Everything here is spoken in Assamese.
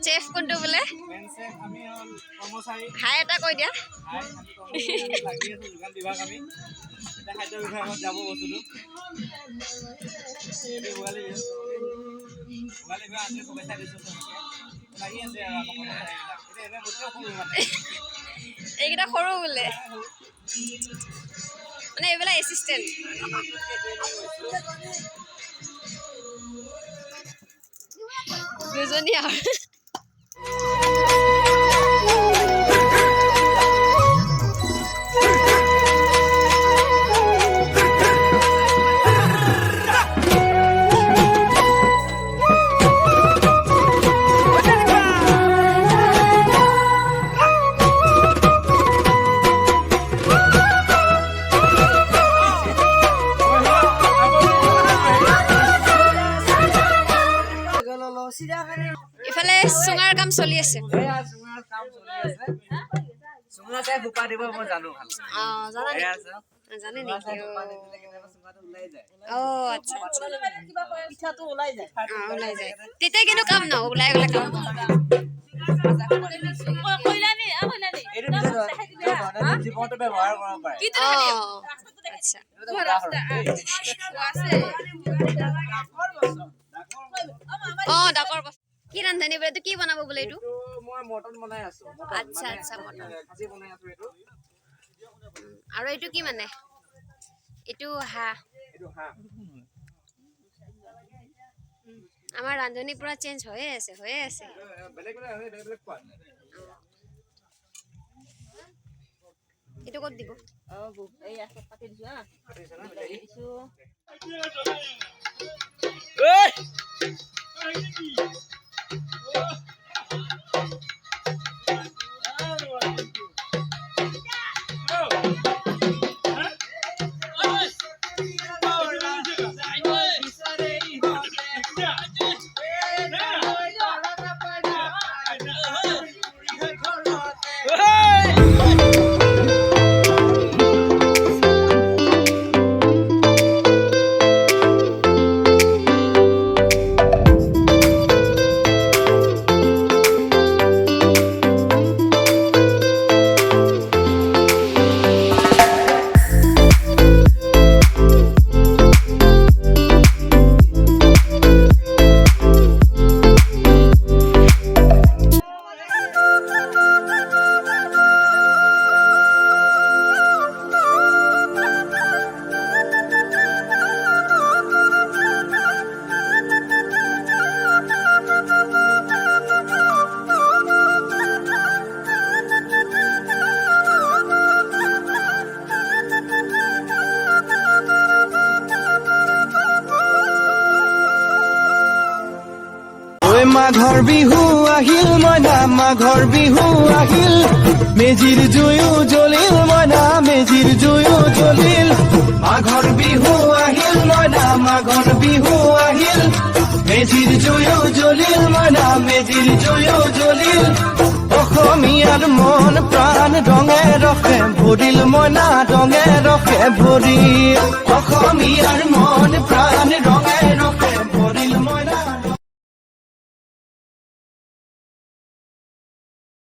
চেফ কোনটো বোলে হাই এটা কৈ দিয়া খাদ্য বিভাগত যাব বস্তুটো ভোগালী বিভাগ আমি শুভেচ্ছা দিছোঁ লাগি আছে আৰু এইকেইটা সৰু বোলে মানে এইবিলাক এছিষ্টেণ্ট দুজনী আৰু ইফালে চুঙাৰ কাম চলি আছে জানে নেকি আচ্ছা ওলাই যায় তেতিয়া কিন্তু কাম ন ওলাই গলে কাম ডাকৰ কি ৰান্ধনি বোলে কি বনাব বোলে এইটো মই মটন বনাই আছো আচ্ছা আচ্ছা মটন ভাজি বনাই আছো এইটো আৰু এইটো কি মানে এইটো হাঁহ আমাৰ ৰান্ধনি পুৰা চেঞ্জ হৈয়ে আছে বেলেগ কোৱা এইটো ক'ত দিব এই আছে পাতি দিছো হা দিছো মাঘৰ বিহু আহিল মইনা মাঘৰ বিহু আহিল মেজিৰ জুয়ো জ্বলিল মইনা মেজিৰ জুয়ো জ্বলিল মাঘৰ বিহু আহিল মইনা মাঘৰ বিহু আহিল মেজিৰ জুয়ো জ্বলিল মইনা মেজিৰ জুয়ো জ্বলিল অসমীয়াৰ মন প্ৰাণ ৰঙে ৰখে ভৰিল মইনা ৰঙে ৰখে ভৰিল অসমীয়াৰ মন প্ৰাণ ৰঙে